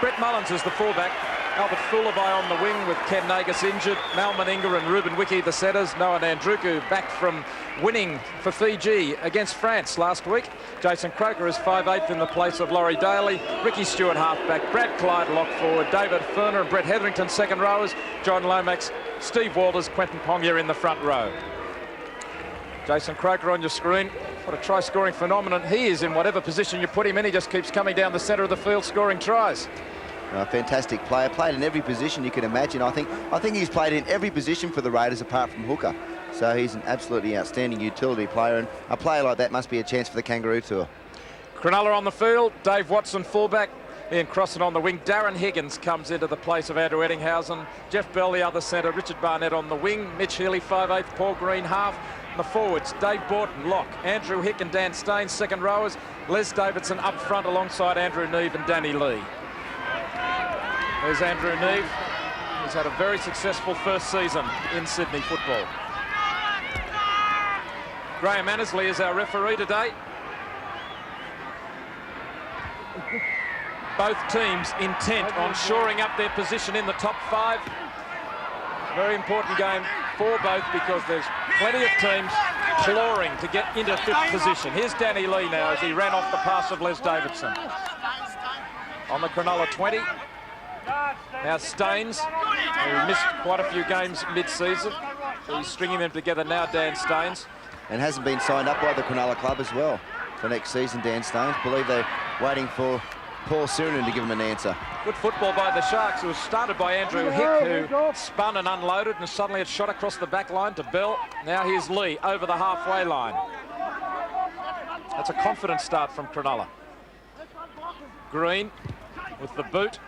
Brett Mullins is the fullback. Albert Fullerby on the wing with Ken Nagus injured. Mal Meninga and Ruben Wiki the setters. Noah Nandruku back from winning for Fiji against France last week. Jason Croker is 5'8" in the place of Laurie Daly. Ricky Stewart halfback. Brad Clyde lock forward. David Furner and Brett Hetherington second rowers. John Lomax, Steve Walters, Quentin Pongia in the front row. Jason Croker on your screen. What a try-scoring phenomenon he is in whatever position you put him in. He just keeps coming down the centre of the field scoring tries. A fantastic player, played in every position you can imagine. I think he's played in every position for the Raiders apart from hooker. So he's an absolutely outstanding utility player, and a player like that must be a chance for the Kangaroo Tour. Cronulla on the field, Dave Watson fullback, Ian Crossan on the wing. Darren Higgins comes into the place of Andrew Eddinghausen. Jeff Bell the other centre, Richard Barnett on the wing. Mitch Healy 5'8", Paul Green half. The forwards, Dave Borton, lock. Andrew Hick and Dan Staines, second rowers. Les Davidson up front alongside Andrew Neve and Danny Lee. There's Andrew Neve. He's had a very successful first season in Sydney football. Graham Annesley is our referee today. Both teams intent on shoring up their position in the top 5. Very important game for both because there's plenty of teams clawing to get into 5th position. Here's Danny Lee now as he ran off the pass of Les Davidson. On the Cronulla 20. Now Staines, who missed quite a few games mid-season. So he's stringing them together now, Dan Staines. And hasn't been signed up by the Cronulla club as well for next season, Dan Staines. Believe they're waiting for Paul Surinan to give him an answer. Good football by the Sharks. It was started by Andrew Hick, who spun and unloaded, and suddenly it shot across the back line to Bell. Now here's Lee over the halfway line. That's a confident start from Cronulla. Green with the boot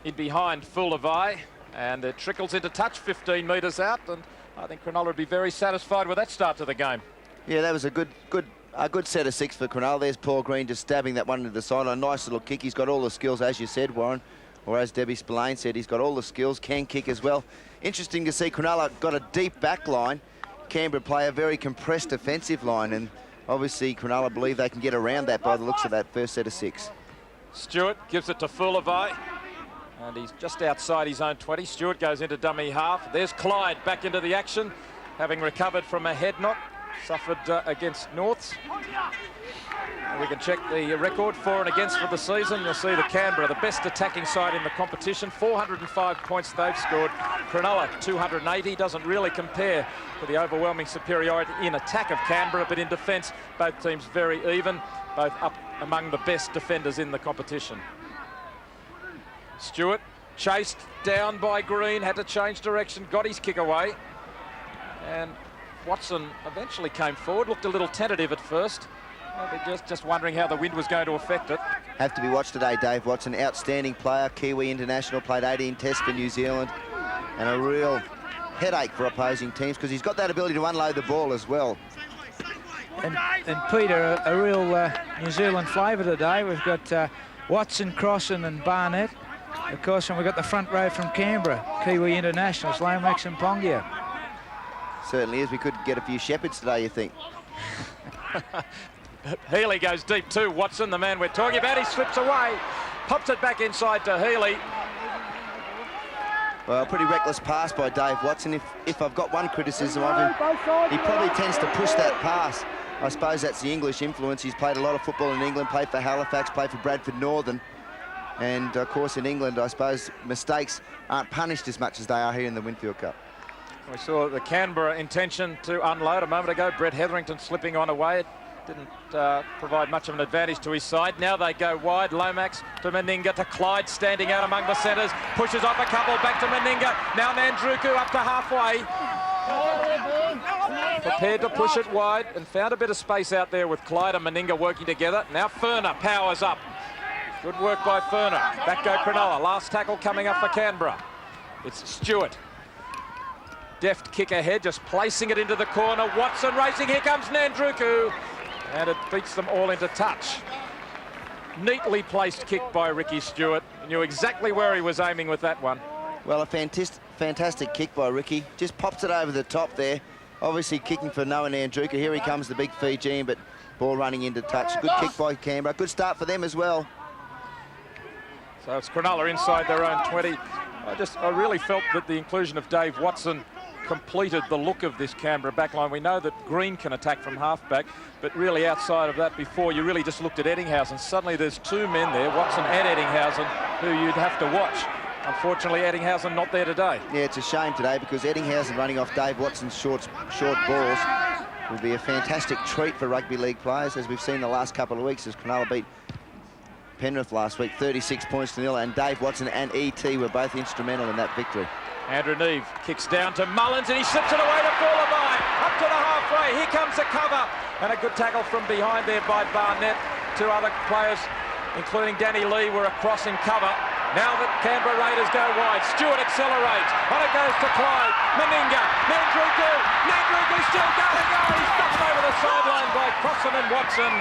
in behind Fullerby, and it trickles into touch 15 metres out, and I think Cronulla would be very satisfied with that start to the game. Yeah, that was a good set of 6 for Cronulla. There's Paul Green just stabbing that one into the sideline. Nice little kick. He's got all the skills, as you said, Warren, or as Debbie Spillane said, he's got all the skills, can kick as well. Interesting to see Cronulla got a deep back line. Canberra play a very compressed defensive line, and obviously Cronulla believe they can get around that by the looks of that first set of 6. Stewart gives it to Fullerby, and he's just outside his own 20. Stewart goes into dummy half. There's Clyde back into the action, having recovered from a head knock suffered against Norths. And we can check the record for and against for the season. You'll see the Canberra, the best attacking side in the competition. 405 points they've scored. Cronulla 280. Doesn't really compare to the overwhelming superiority in attack of Canberra, but in defence both teams very even, both up among the best defenders in the competition. Stewart chased down by Green, had to change direction, got his kick away, and Watson eventually came forward, looked a little tentative at first. Maybe just wondering how the wind was going to affect it. Have to be watched today, Dave Watson. Outstanding player, Kiwi international, played 18 tests for New Zealand, and a real headache for opposing teams because he's got that ability to unload the ball as well. And Peter, a real New Zealand flavour today. We've got Watson, Crossan and Barnett. Of course, and we've got the front row from Canberra, Kiwi internationals, Lomax and Pongia. Certainly is. We could get a few shepherds today, you think. Healy goes deep too. Watson, the man we're talking about, he slips away, pops it back inside to Healy. Well, a pretty reckless pass by Dave Watson. If I've got one criticism of him, he probably tends to push that pass. I suppose that's the English influence. He's played a lot of football in England, played for Halifax, played for Bradford Northern. And, of course, in England, I suppose mistakes aren't punished as much as they are here in the Winfield Cup. We saw the Canberra intention to unload a moment ago. Brett Hetherington slipping on away. It didn't provide much of an advantage to his side. Now they go wide. Lomax to Meninga to Clyde, standing out among the centres. Pushes off a couple, back to Meninga. Now Nandruku up to halfway. Prepared to push it wide and found a bit of space out there with Clyde and Meninga working together. Now Furner powers up. Good work by Furner. Back go Cronulla. Last tackle coming up for Canberra. It's Stewart. Deft kick ahead, just placing it into the corner. Watson racing. Here comes Nandruku. And it beats them all into touch. Neatly placed kick by Ricky Stewart. He knew exactly where he was aiming with that one. Well, a fantastic kick by Ricky. Just pops it over the top there. Obviously kicking for Noah Nandruku. Here he comes, the big Fijian, but ball running into touch. Good kick by Canberra. Good start for them as well. So it's Cronulla inside their own 20. I really felt that the inclusion of Dave Watson completed the look of this Canberra backline. We know that Green can attack from halfback, but really outside of that before, you really just looked at Eddinghausen. Suddenly there's two men there, Watson and Eddinghausen, who you'd have to watch. Unfortunately, Eddinghausen not there today. Yeah, it's a shame today because Eddinghausen running off Dave Watson's short balls will be a fantastic treat for rugby league players, as we've seen the last couple of weeks as Cronulla beat Penrith last week, 36 points to nil, and Dave Watson and E.T. were both instrumental in that victory. Andrew Neve kicks down to Mullins and he slips it away to Fullaby. Up to the halfway. Here comes the cover. And a good tackle from behind there by Barnett. Two other players, including Danny Lee, were across in cover. Now that Canberra Raiders go wide, Stewart accelerates. On it goes to Clyde. Meninga. Nandruku. Nandruku still going. Oh, he's knocked over the sideline by Crossan and Watson.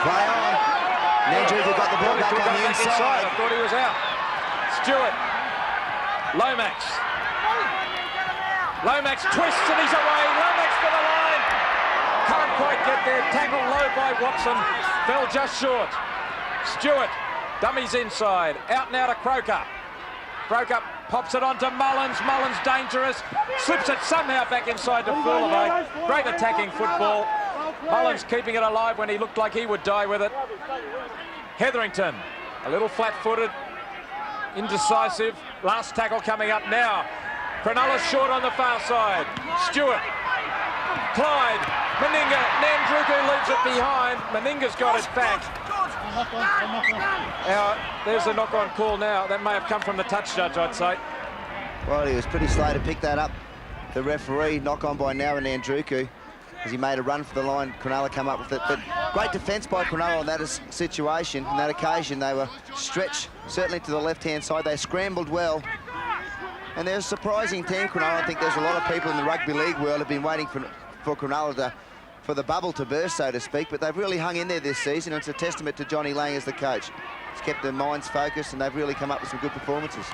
Play on. Nandruku got the ball back on the inside. I thought he was out. Stewart. Lomax. Lomax twists and he's away. Lomax for the line. Can't quite get there. Tackled low by Watson. Fell just short. Stewart. Dummies inside. Out now to Croker. Croker pops it on to Mullins. Mullins dangerous. Slips it somehow back inside to Fullaby. Great attacking football. Mullins keeping it alive when he looked like he would die with it. Hetherington. A little flat-footed. Indecisive. Last tackle coming up now. Cronulla short on the far side. Stewart. Clyde. Meninga. Nandruku leaves it behind. Meninga's got it back. Now, there's a knock-on call now. That may have come from the touch judge, I'd say. Well, he was pretty slow to pick that up. The referee, knock-on by now and Nandruku, as he made a run for the line. Cronulla come up with it. But great defence by Cronulla on that situation. On that occasion, they were stretched, certainly to the left-hand side. They scrambled well. And they're a surprising team, Cronulla. I think there's a lot of people in the rugby league world have been waiting for Cronulla for the bubble to burst, so to speak. But they've really hung in there this season. And it's a testament to Johnny Lang as the coach. He's kept their minds focused, and they've really come up with some good performances.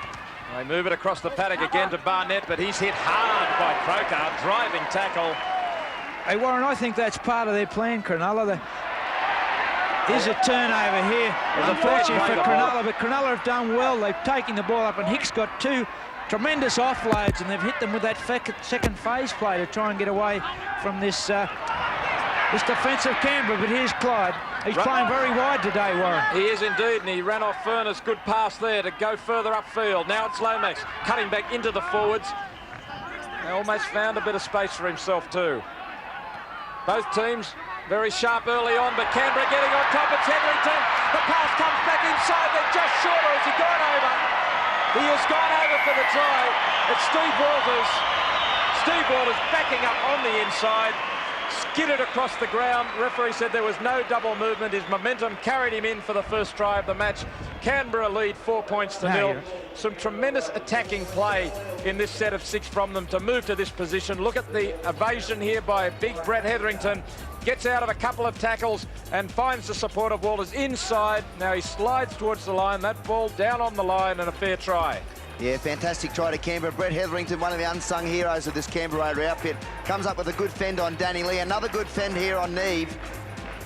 They move it across the paddock again to Barnett, but he's hit hard by Croker. Driving tackle. Hey, Warren, I think that's part of their plan, Cronulla. There's a turnover here. Unfortunately for Cronulla, but Cronulla have done well. They've taken the ball up, and Hicks got two tremendous offloads, and they've hit them with that second phase play to try and get away from this defensive Canberra. But here's Clyde. He's playing very wide today, Warren. He is indeed, and he ran off Furness. Good pass there to go further upfield. Now it's Lomax cutting back into the forwards. They almost found a bit of space for himself too. Both teams very sharp early on, but Canberra getting on top. It's Hetherington. The pass comes back inside. They're just short, or has he gone over? He has gone over for the try. It's Steve Walters. Steve Walters backing up on the inside. Skidded across the ground. Referee said there was no double movement. His momentum carried him in for the first try of the match. Canberra lead 4 points to nil. Some tremendous attacking play in this set of 6 from them to move to this position. Look at the evasion here by big Brett Hetherington. Gets out of a couple of tackles and finds the support of Walters inside. Now he slides towards the line. That ball down on the line and a fair try. Yeah, fantastic try to Canberra. Brett Hetherington, one of the unsung heroes of this Canberra outfit, comes up with a good fend on Danny Lee. Another good fend here on Neve.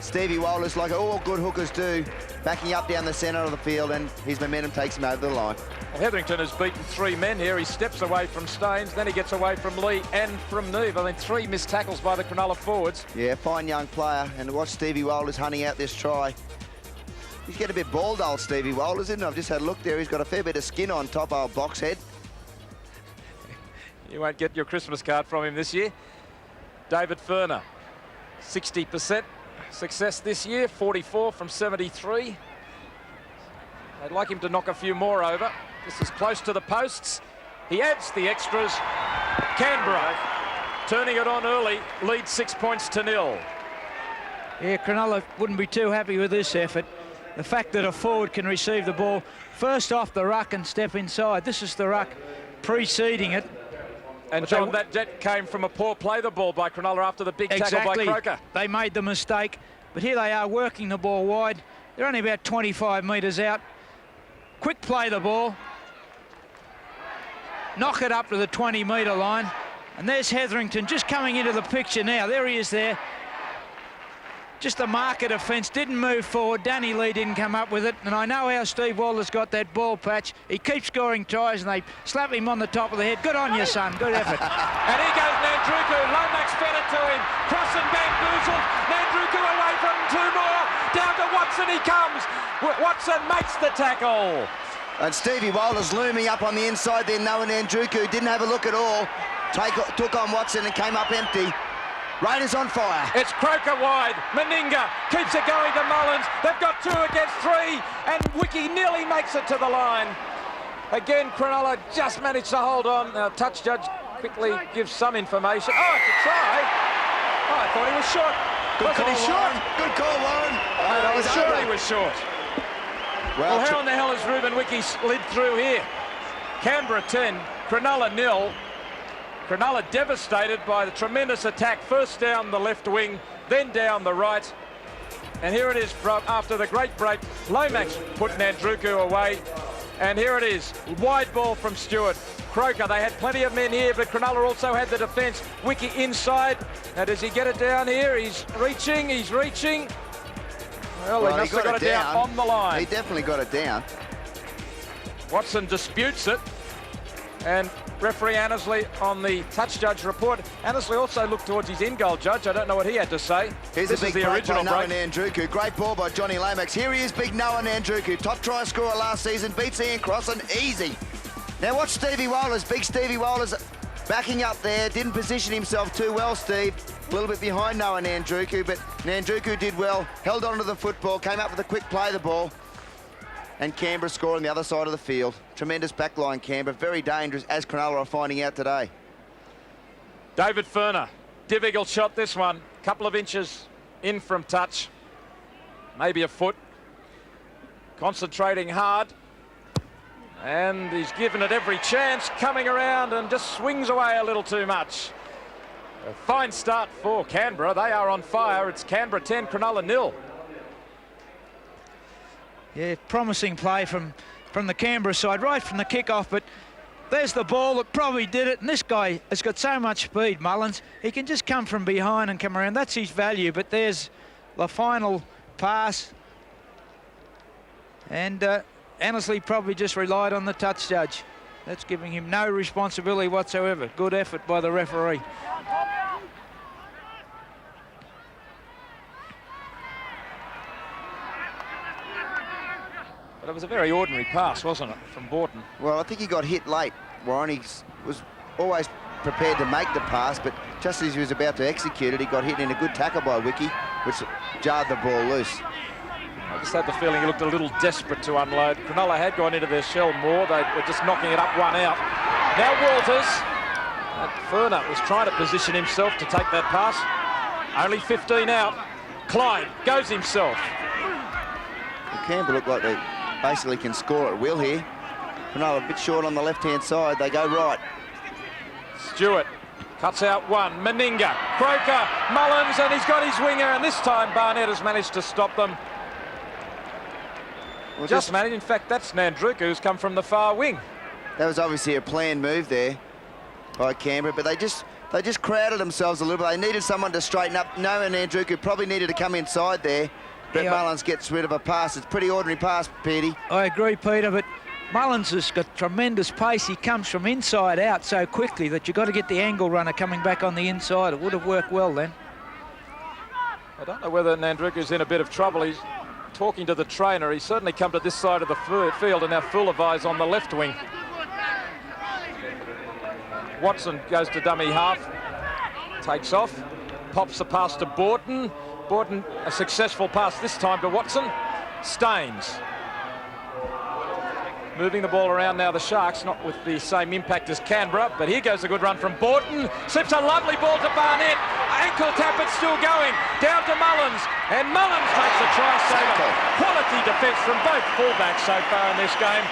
Stevie Walters, like all good hookers do, backing up down the centre of the field, and his momentum takes him over the line. Well, Hetherington has beaten 3 men here. He steps away from Staines, then he gets away from Lee and from Neve. I mean, 3 missed tackles by the Cronulla forwards. Yeah, fine young player, and watch Stevie Walters hunting out this try. He's getting a bit bald, old Stevie Walters, isn't he? I've just had a look there. He's got a fair bit of skin on top, old box head. You won't get your Christmas card from him this year. David Furner, 60% success this year, 44 from 73. They'd like him to knock a few more over. This is close to the posts. He adds the extras. Canberra turning it on early, lead 6 points to nil. Yeah, Cronulla wouldn't be too happy with this effort. The fact that a forward can receive the ball first off the ruck and step inside. This is the ruck preceding it. And John, that came from a poor play the ball by Cronulla after the big tackle by Croker. They made the mistake, but here they are working the ball wide. They're only about 25 metres out. Quick play the ball. Knock it up to the 20-metre line. And there's Hetherington just coming into the picture now. There he is there. just a marker defence, didn't move forward. Danny Lee didn't come up with it, and I know how Steve Walter's got that ball patch. He keeps scoring tries, and they slap him on the top of the head. Good on you, son. Good effort. And here goes Nandruku. Lomax fed it to him. Cross and bamboozled. Nandruku away from two more. Down to Watson he comes. Watson makes the tackle. And Stevie Walter's looming up on the inside there. Noah Nandruku didn't have a look at all. Took on Watson and came up empty. Raiders on fire. It's Croker wide. Meninga keeps it going to Mullins. They've got 2 against 3, and Wiki nearly makes it to the line. Again, Cronulla just managed to hold on. Now, touch judge quickly gives some information. Oh, it's a try. Oh, I thought he was short. Wasn't he short? Good call, Warren. I was sure he was short. Well, how in the hell has Ruben Wiki slid through here? Canberra 10, Cronulla 0. Cronulla devastated by the tremendous attack, first down the left wing, then down the right. And here it is after the great break. Lomax put Nandruku away. And here it is, wide ball from Stewart. Croker, they had plenty of men here, but Cronulla also had the defence. Wiki inside. Now, does he get it down here? He's reaching. Well, he must have got it down on the line. He definitely got it down. Watson disputes it. And referee Annesley on the touch judge report. Annesley also looked towards his in-goal judge. I don't know what he had to say. Here's this a big is the break original by Noah break. Nandruku. Great ball by Johnny Lomax. Here he is, big Noah Nandruku. Top try scorer last season. Beats Ian Crossan easy. Now watch Stevie Walters. Big Stevie Walters backing up there. Didn't position himself too well, Steve. A little bit behind Noah Nandruku, but Nandruku did well. Held on to the football. Came up with a quick play of the ball. And Canberra score on the other side of the field. Tremendous backline, Canberra. Very dangerous, as Cronulla are finding out today. David Furner. Difficult shot, this one. Couple of inches in from touch. Maybe a foot. Concentrating hard. And he's given it every chance. Coming around and just swings away a little too much. A fine start for Canberra. They are on fire. It's Canberra 10, Cronulla 0. Yeah, promising play from the Canberra side, right from the kick-off, but there's the ball that probably did it, and this guy has got so much speed, Mullins. He can just come from behind and come around. That's his value, but there's the final pass. And Annesley probably just relied on the touch judge. That's giving him no responsibility whatsoever. Good effort by the referee. But it was a very ordinary pass, wasn't it, from Borton? Well, I think he got hit late. Warren, he was always prepared to make the pass, but just as he was about to execute it, he got hit in a good tackle by Wiki, which jarred the ball loose. I just had the feeling he looked a little desperate to unload. Cronulla had gone into their shell more. They were just knocking it up one out. Now Walters. Furner was trying to position himself to take that pass. Only 15 out. Clyde goes himself. The Canberra look like they basically can score at will here. Cronulla a bit short on the left-hand side. They go right. Stewart cuts out one. Meninga, Croker, Mullins, and he's got his winger. And this time Barnett has managed to stop them. Well, just managed. In fact, that's Nandruku, who's come from the far wing. That was obviously a planned move there by Canberra, but they just crowded themselves a little bit. They needed someone to straighten up. Noah Nandruku probably needed to come inside there. Brett Mullins gets rid of a pass. It's a pretty ordinary pass, Petey. I agree, Peter, but Mullins has got tremendous pace. He comes from inside out so quickly that you've got to get the angle runner coming back on the inside. It would have worked well then. I don't know whether Nandruku's in a bit of trouble. He's talking to the trainer. He's certainly come to this side of the field, and now Fulavai's on the left wing. Watson goes to dummy half, takes off, pops the pass to Borton. Borton, a successful pass this time to Watson. Staines. Moving the ball around now, the Sharks, not with the same impact as Canberra, but here goes a good run from Borton. Slips a lovely ball to Barnett. Ankle tap, it's still going. Down to Mullins, and Mullins makes a try saver. Quality defence from both fullbacks so far in this game.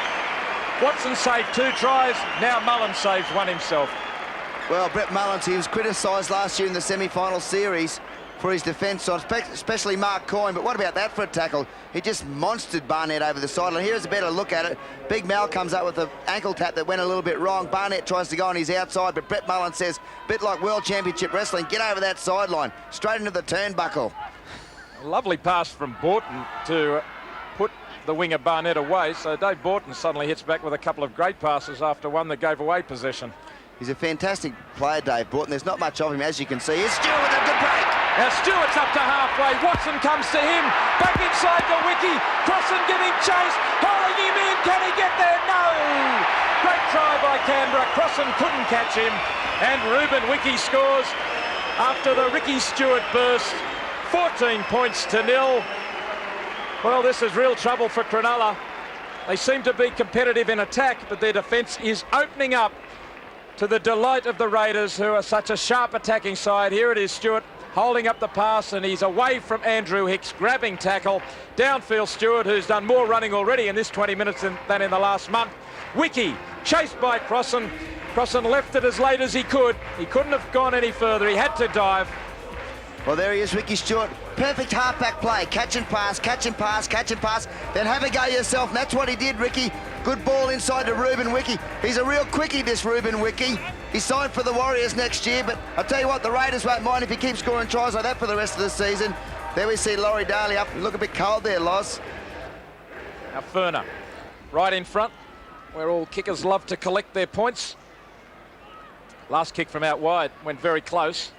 Watson saved 2 tries, now Mullins saves one himself. Well, Brett Mullins, he was criticised last year in the semi-final series for his defence, especially Mark Coyne. But what about that for a tackle? He just monstered Barnett over the sideline. Here's a better look at it. Big Mal comes up with an ankle tap that went a little bit wrong. Barnett tries to go on his outside, but Brett Mullins says, bit like World Championship Wrestling, get over that sideline, straight into the turnbuckle. Lovely pass from Borton to put the winger Barnett away. So Dave Borton suddenly hits back with a couple of great passes after one that gave away possession. He's a fantastic player, Dave Borton. There's not much of him, as you can see. Here's Stewart with a good break. Now Stewart's up to halfway. Watson comes to him. Back inside the wicky. Crossan giving chase. Hauling him in. Can he get there? No! Great try by Canberra. Crossan couldn't catch him. And Ruben Wiki scores after the Ricky Stewart burst. 14 points to 0. Well, this is real trouble for Cronulla. They seem to be competitive in attack, but their defence is opening up to the delight of the Raiders, who are such a sharp attacking side. Here it is, Stewart holding up the pass, and he's away from Andrew Hicks, grabbing tackle. Downfield Stewart, who's done more running already in this 20 minutes than in the last month. Wiki, chased by Crossan. Crossan left it as late as he could. He couldn't have gone any further. He had to dive. Well, there he is, Ricky Stewart. Perfect halfback play. Catch and pass, catch and pass, catch and pass. Then have a go yourself. And that's what he did, Ricky. Good ball inside to Ruben Wiki. He's a real quickie, this Ruben Wiki. He's signed for the Warriors next year, but I'll tell you what, the Raiders won't mind if he keeps scoring tries like that for the rest of the season. There we see Laurie Daly up. Look a bit cold there, Loz. Now Furner, right in front, where all kickers love to collect their points. Last kick from out wide went very close.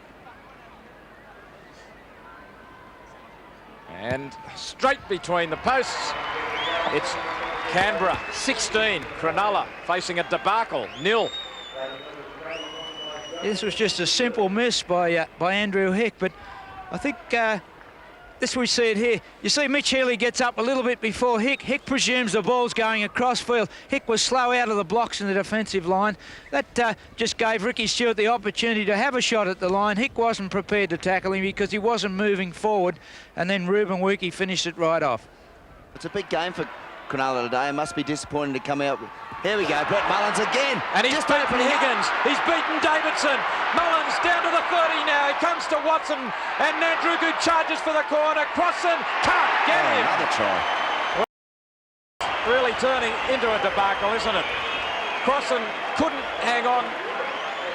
And straight between the posts, it's Canberra 16, Cronulla facing a debacle, 0. This was just a simple miss by Andrew Hick, but I think this we see it here. You see Mitch Healy gets up a little bit before Hick. Hick presumes the ball's going across field. Hick was slow out of the blocks in the defensive line. That just gave Ricky Stewart the opportunity to have a shot at the line. Hick wasn't prepared to tackle him because he wasn't moving forward, and then Ruben Wiki finished it right off. It's a big game for Cronulla today. It must be disappointing to come out with... Here we go, Brett Mullins again. And he's beaten Higgins. He's beaten Davidson. Mullins down to the 30 now. He comes to Watson. And Nandruku charges for the corner. Crossan can't get him. Another try. Well, really turning into a debacle, isn't it? Crossan couldn't hang on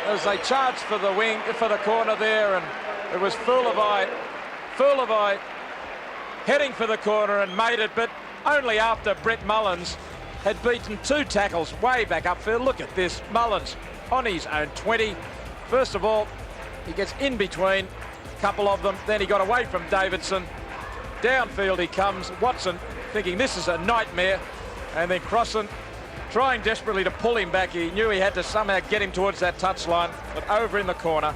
as they charged for the wing, for the corner there. And it was Fulavai heading for the corner and made it. But only after Brett Mullins had beaten 2 tackles way back upfield. Look at this, Mullins on his own 20. First of all, he gets in between a couple of them, then he got away from Davidson. Downfield he comes, Watson thinking this is a nightmare, and then Crossan trying desperately to pull him back. He knew he had to somehow get him towards that touchline, but over in the corner.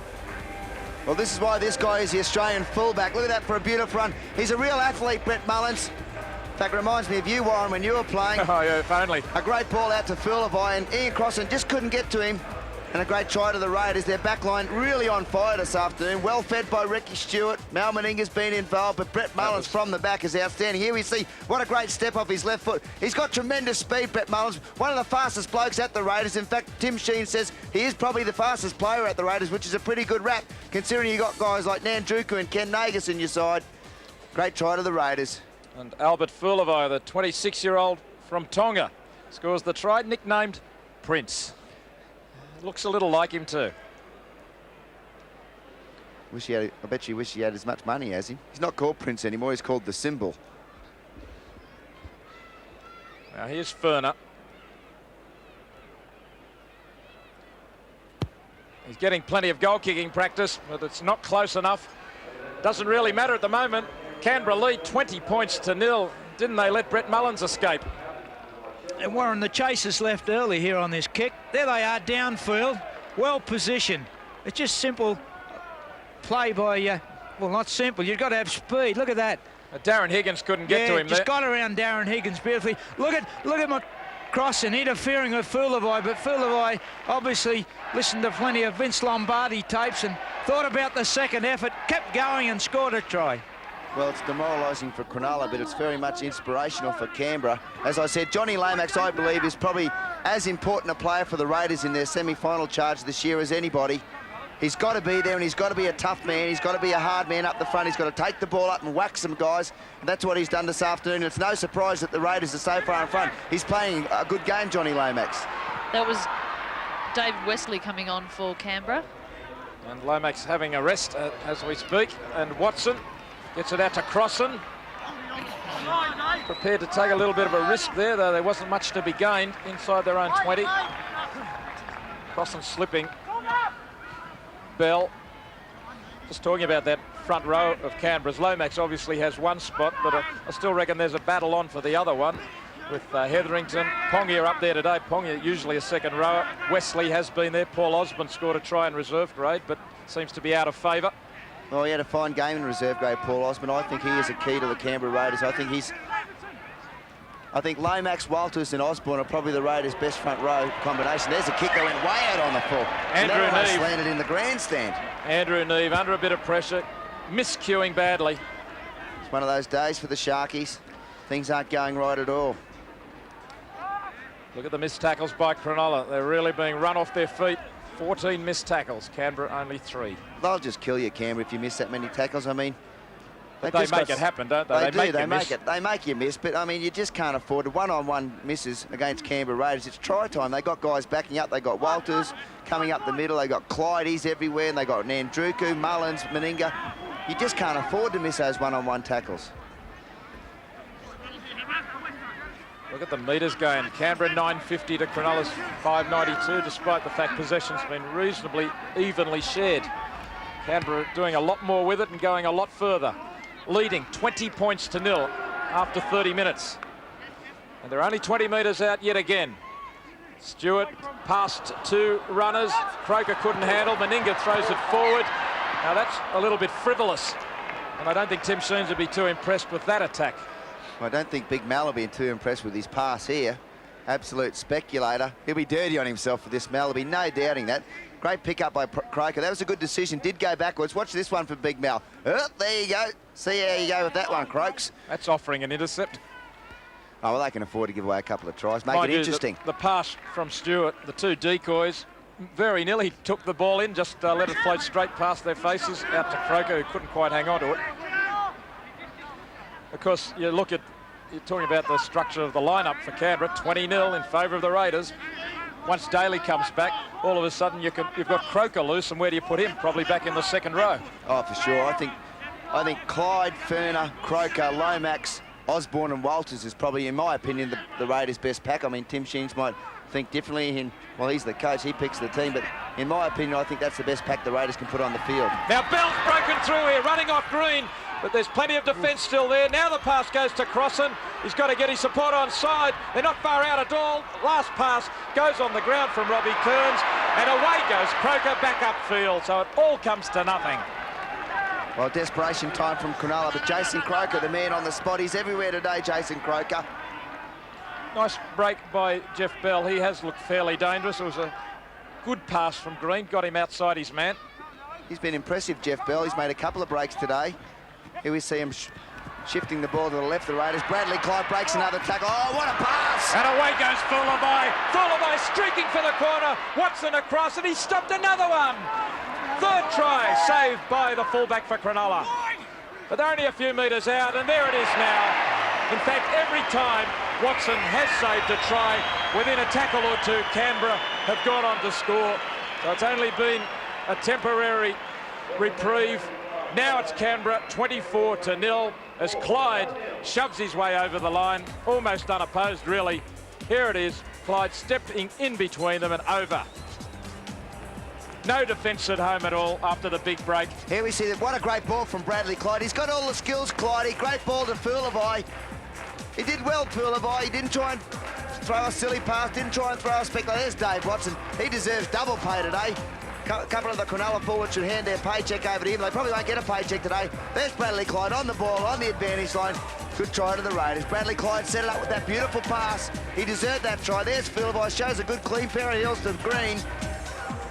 Well, this is why this guy is the Australian fullback. Look at that for a beautiful run. He's a real athlete, Brett Mullins. In fact, it reminds me of you, Warren, when you were playing. Oh, yeah, if only. A great ball out to Fulavai, and Ian Crossan just couldn't get to him. And a great try to the Raiders. Their back line really on fire this afternoon. Well fed by Ricky Stewart. Mal Meninga's been involved, but Brett Mullins from the back is outstanding. Here we see what a great step off his left foot. He's got tremendous speed, Brett Mullins. One of the fastest blokes at the Raiders. In fact, Tim Sheen says he is probably the fastest player at the Raiders, which is a pretty good rap, considering you got guys like Nandruku and Ken Nagus in your side. Great try to the Raiders. And Albert Fulavai, the 26-year-old from Tonga, scores the try, nicknamed Prince. Looks a little like him too. I bet you wish he had as much money as him. He's not called Prince anymore, he's called the Symbol. Now here's Furner. He's getting plenty of goal-kicking practice, but it's not close enough. Doesn't really matter at the moment. Canberra lead 20 points to 0. Didn't they let Brett Mullins escape? And Warren, the chase is left early here on this kick. There they are, downfield, well positioned. It's just simple play by, well, not simple. You've got to have speed. Look at that. Darren Higgins couldn't get to him just there. got around Darren Higgins beautifully. Look at Crossan interfering with Fulavai, but Fulavai obviously listened to plenty of Vince Lombardi tapes and thought about the second effort, kept going and scored a try. Well, it's demoralising for Cronulla, but it's very much inspirational for Canberra. As I said, Johnny Lomax, I believe, is probably as important a player for the Raiders in their semi-final charge this year as anybody. He's got to be there, and he's got to be a tough man. He's got to be a hard man up the front. He's got to take the ball up and whack some guys, and that's what he's done this afternoon. It's no surprise that the Raiders are so far in front. He's playing a good game, Johnny Lomax. That was David Wesley coming on for Canberra. And Lomax having a rest as we speak, and Watson Gets it out to Crossan. Prepared to take a little bit of a risk there, though there wasn't much to be gained inside their own 20. Crossan slipping. Bell. Just talking about that front row of Canberra's. Lomax obviously has one spot, but I still reckon there's a battle on for the other one with Hetherington. Pongia up there today. Pongia usually a second rower. Wesley has been there. Paul Osborne scored a try in reserve grade, but seems to be out of favour. Well, he had a fine game in reserve grade, Paul Osborne. I think he is a key to the Canberra Raiders. I think Lomax, Walters and Osborne are probably the Raiders' best front row combination. There's a kick that went way out on the full. Andrew Neve landed in the grandstand. Andrew Neve under a bit of pressure, miscuing badly. It's one of those days for the Sharkies. Things aren't going right at all. Look at the missed tackles by Cronulla. They're really being run off their feet. 14 missed tackles, Canberra only 3. They'll just kill you, Canberra, if you miss that many tackles. I mean, they make it happen, don't they? They make you miss, but I mean, you just can't afford it. One-on-one misses against Canberra Raiders. It's try time. They got guys backing up. They got Walters coming up the middle. They got Clyde's everywhere, and they got Nandruku, Mullins, Meninga. You just can't afford to miss those one-on-one tackles. Look at the metres gain. Canberra 950 to Cronulla's 592, despite the fact possession's been reasonably evenly shared. Canberra doing a lot more with it and going a lot further. Leading 20 points to 0 after 30 minutes. And they're only 20 metres out yet again. Stewart passed 2 runners. Croker couldn't handle. Meninga throws it forward. Now that's a little bit frivolous. And I don't think Tim Sheens would be too impressed with that attack. I don't think Big Mal will be too impressed with his pass here. Absolute speculator. He'll be dirty on himself for this, Mal. There'll be no doubting that. Great pick up by Croker. That was a good decision. Did go backwards. Watch this one for Big Mal. Oh, there you go. See how you go with that one, Croaks. That's offering an intercept. Oh, well, they can afford to give away a couple of tries. Make Mind it you, interesting. The pass from Stewart, the 2 decoys, very nearly took the ball in, just let it float straight past their faces, out to Croker, who couldn't quite hang on to it. Of course, you look at, you're talking about the structure of the lineup for Canberra, 20-0 in favour of the Raiders. Once Daly comes back, all of a sudden you've got Croker loose, and where do you put him? Probably back in the second row. Oh, for sure. I think Clyde, Ferner, Croker, Lomax, Osborne and Walters is probably, in my opinion, the Raiders' best pack. I mean, Tim Sheens might think differently. Well, he's the coach, he picks the team, but in my opinion, I think that's the best pack the Raiders can put on the field. Now Bell's broken through here, running off Green, but there's plenty of defence still there. Now the pass goes to Crossan. He's got to get his support on side. They're not far out at all. Last pass goes on the ground from Robbie Kearns, and away goes Croker back upfield. So it all comes to nothing. Well, desperation time from Cronulla, but Jason Croker, the man on the spot. He's everywhere today, Jason Croker. Nice break by Jeff Bell. He has looked fairly dangerous. It was a good pass from Green, got him outside his man. He's been impressive, Jeff Bell. He's made a couple of breaks today. Here we see him shifting the ball to the left, the Raiders. Bradley Clyde breaks another tackle. Oh, what a pass! And away goes Fullerby. Fullerby streaking for the corner. Watson across, and he stopped another one. Third try saved by the fullback for Cronulla. But they're only a few metres out, and there it is now. In fact, every time Watson has saved a try, within a tackle or two, Canberra have gone on to score. So it's only been a temporary reprieve. Now it's Canberra 24-0 as Clyde shoves his way over the line, almost unopposed really. Here it is, Clyde stepping in between them and over. No defence at home at all after the big break. Here we see that. What a great ball from Bradley Clyde. He's got all the skills, Clyde. Great ball to Fullerby. He did well, Fullerby. He didn't try and throw a silly pass, didn't try and throw a spectacular. There's Dave Watson. He deserves double pay today. A couple of the Cronulla forwards should hand their paycheck over to him. They probably won't get a paycheck today. There's Bradley Clyde on the ball, on the advantage line. Good try to the Raiders. Bradley Clyde set it up with that beautiful pass. He deserved that try. There's Fullerby, shows a good clean pair of heels to Green.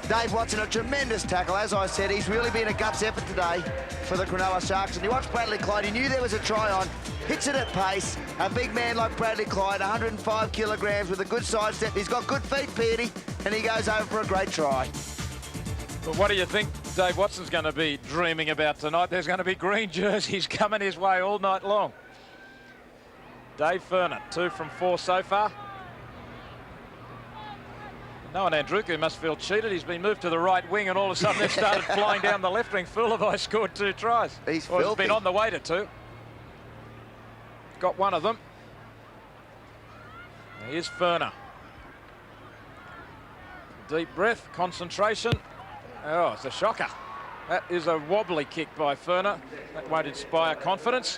Dave Watson, a tremendous tackle. As I said, he's really been a guts effort today for the Cronulla Sharks. And you watch Bradley Clyde, he knew there was a try on. Hits it at pace. A big man like Bradley Clyde, 105 kilograms with a good sidestep. He's got good feet, Peardy, and he goes over for a great try. But what do you think Dave Watson's going to be dreaming about tonight? There's going to be green jerseys coming his way all night long. Dave Ferner, 2 from 4 so far. Noah Nandruku must feel cheated. He's been moved to the right wing, and all of a sudden they've started flying down the left wing. Fulavai scored 2 tries. He's been on the way to 2. Got one of them. Here's Ferner. Deep breath, concentration. Oh, it's a shocker. That is a wobbly kick by Ferner. That won't inspire confidence.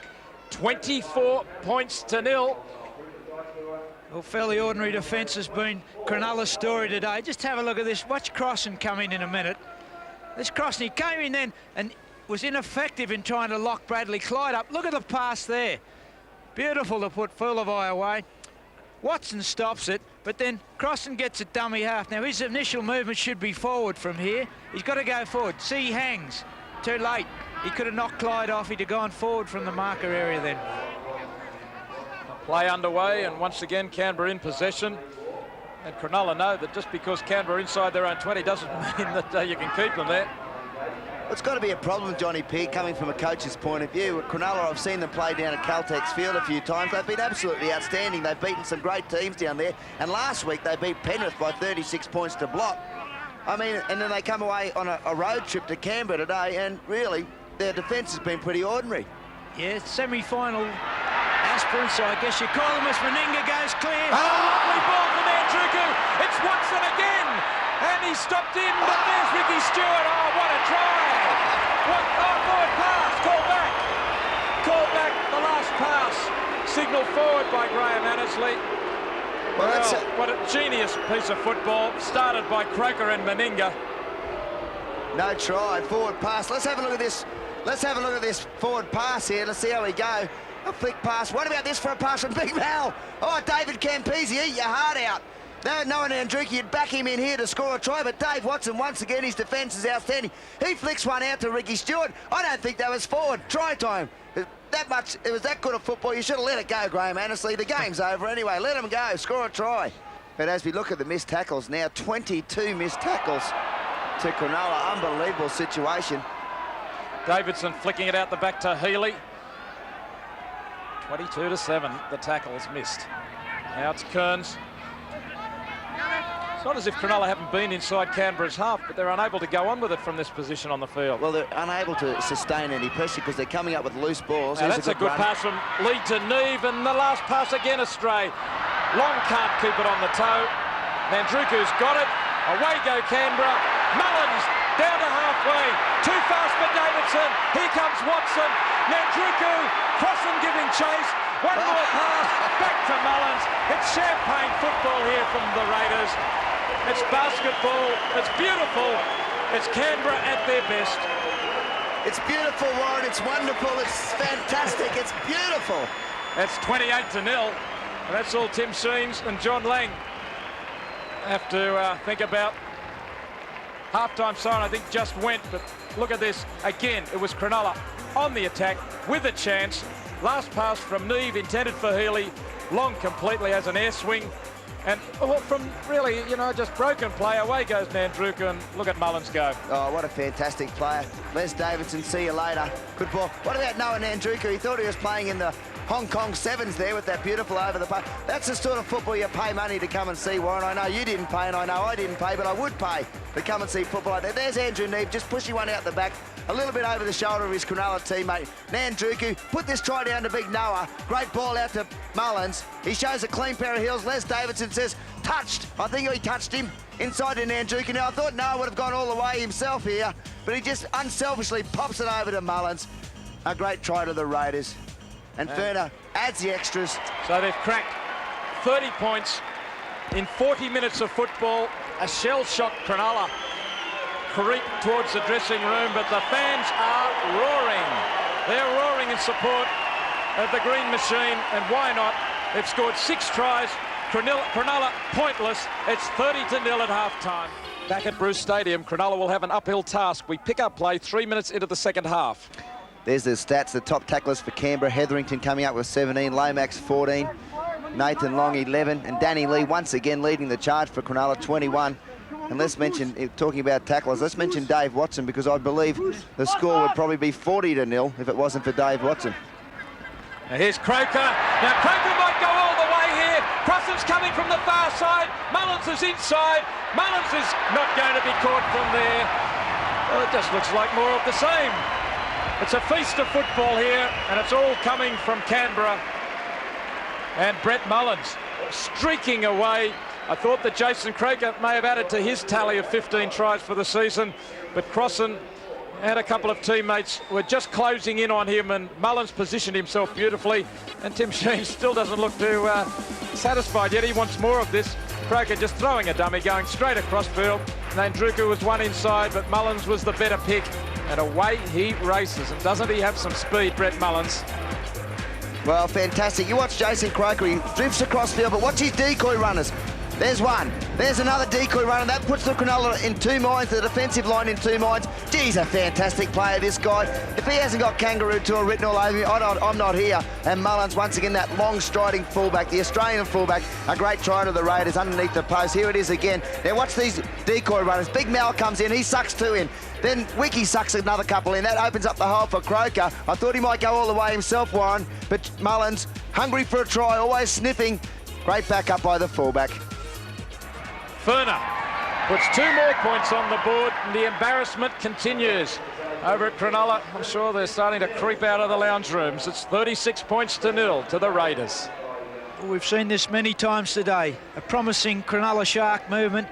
24 points to 0. Well, fairly ordinary defence has been Cronulla's story today. Just have a look at this. Watch Crossan come in a minute. This Crossan, he came in then and was ineffective in trying to lock Bradley Clyde up. Look at the pass there. Beautiful to put Fulavai away. Watson stops it, but then Crossan gets a dummy half. Now, his initial movement should be forward from here. He's got to go forward. See, he hangs. Too late. He could have knocked Clyde off. He'd have gone forward from the marker area then. Play underway, and once again Canberra in possession, and Cronulla know that just because Canberra inside their own 20 doesn't mean that you can keep them there. It's got to be a problem, Johnny Pigg, coming from a coach's point of view. At Cronulla, I've seen them play down at Caltex Field a few times. They've been absolutely outstanding. They've beaten some great teams down there, and last week they beat Penrith by 36 points to block. I mean, and then they come away on a road trip to Canberra today, and really their defence has been pretty ordinary. Yeah, semi-final aspirants, so I guess you call them, as Meninga goes clear. Oh, lovely ball from Nandruku. It's Watson again, and he stopped in, but there's Ricky Stewart. Oh, what a try. Forward pass, call back. Call back the last pass. Signal forward by Graham Annesley. Well, What a genius piece of football, started by Croker and Meninga. No try, forward pass. Let's have a look at this. Let's have a look at this forward pass here. Let's see how we go. A flick pass. What about this for a pass from Big Mal? Oh, David Campese, eat your heart out. Noah Nandruku, you'd back him in here to score a try, but Dave Watson, once again, his defence is outstanding. He flicks one out to Ricky Stewart. I don't think that was forward. Try time. It was that good of football. You should have let it go, Graham Annesley. The game's over anyway. Let him go. Score a try. But as we look at the missed tackles now, 22 missed tackles to Cronulla. Unbelievable situation. Davidson flicking it out the back to Healy. 22-7, the tackles missed. Now it's Kearns. It's not as if Cronulla haven't been inside Canberra's half, but they're unable to go on with it from this position on the field. Well, they're unable to sustain any pressure because they're coming up with loose balls. Now that's a good pass from Lee to Neve, and the last pass again astray. Long can't keep it on the toe. Nandruku's got it. Away go Canberra. Mullins down to halfway. Too fast for Davidson. Here comes Watson. Nandruku. Crossan giving chase. One more pass. Back to Mullins. It's champagne football here from the Raiders. It's basketball. It's beautiful. It's Canberra at their best. It's beautiful, Warren. It's wonderful. It's fantastic. It's beautiful. That's 28-0. And that's all Tim Sheens and John Lang have to think about. Half-time siren, I think, just went, but look at this. Again, it was Cronulla on the attack with a chance. Last pass from Neve, intended for Healy. Long completely as an air swing. And from really, just broken play, away goes Nandruku, and look at Mullins go. Oh, what a fantastic player. Les Davidson, see you later. Good ball. What about Noah Nandruku? He thought he was playing in the Hong Kong Sevens there with that beautiful over the pass. That's the sort of football you pay money to come and see, Warren. I know you didn't pay, and I know I didn't pay, but I would pay to come and see football like that. There's Andrew Neve just pushing one out the back, a little bit over the shoulder of his Cronulla teammate. Nandruku put this try down to Big Noah. Great ball out to Mullins. He shows a clean pair of heels. Les Davidson says, touched. I think he touched him inside to Nandruku. Now, I thought Noah would have gone all the way himself here, but he just unselfishly pops it over to Mullins. A great try to the Raiders. And Ferner adds the extras. So they've cracked 30 points in 40 minutes of football. A shell-shocked Cronulla creep towards the dressing room, but the fans are roaring. They're roaring in support of the Green Machine, and why not? They've scored 6 tries. Cronulla pointless. It's 30-0 at half-time. Back at Bruce Stadium, Cronulla will have an uphill task. We pick up play 3 minutes into the second half. There's the stats, the top tacklers for Canberra. Hetherington coming up with 17, Lomax 14, Nathan Long 11, and Danny Lee once again leading the charge for Cronulla 21. And let's mention, talking about tacklers, let's mention Dave Watson, because I believe the score would probably be 40-0 if it wasn't for Dave Watson. Now here's Croker. Now Croker might go all the way here. Cross Dixon's coming from the far side. Mullins is inside. Mullins is not going to be caught from there. Well, it just looks like more of the same. It's a feast of football here, and it's all coming from Canberra. And Brett Mullins streaking away. I thought that Jason Croker may have added to his tally of 15 tries for the season, but Crossan and a couple of teammates were just closing in on him, and Mullins positioned himself beautifully, and Tim Sheen still doesn't look too satisfied yet. He wants more of this. Croker just throwing a dummy, going straight across field. Nandruku was one inside, but Mullins was the better pick, and away he races. And doesn't he have some speed, Brett Mullins? Well, fantastic. You watch Jason Croker, he drifts across field, but watch his decoy runners. There's one. There's another decoy runner. That puts the Cronulla in 2 minds, the defensive line in 2 minds. Geez, a fantastic player, this guy. If he hasn't got kangaroo tour written all over me, I'm not here. And Mullins, once again, that long striding fullback, the Australian fullback, a great try to the Raiders underneath the post. Here it is again. Now watch these decoy runners. Big Mal comes in, he sucks 2 in. Then Wiki sucks another couple in. That opens up the hole for Croker. I thought he might go all the way himself, Warren, but Mullins, hungry for a try, always sniffing. Great backup by the fullback. Furner puts 2 more points on the board, and the embarrassment continues over at Cronulla. I'm sure they're starting to creep out of the lounge rooms. It's 36 points to 0 to the Raiders. We've seen this many times today. A promising Cronulla Shark movement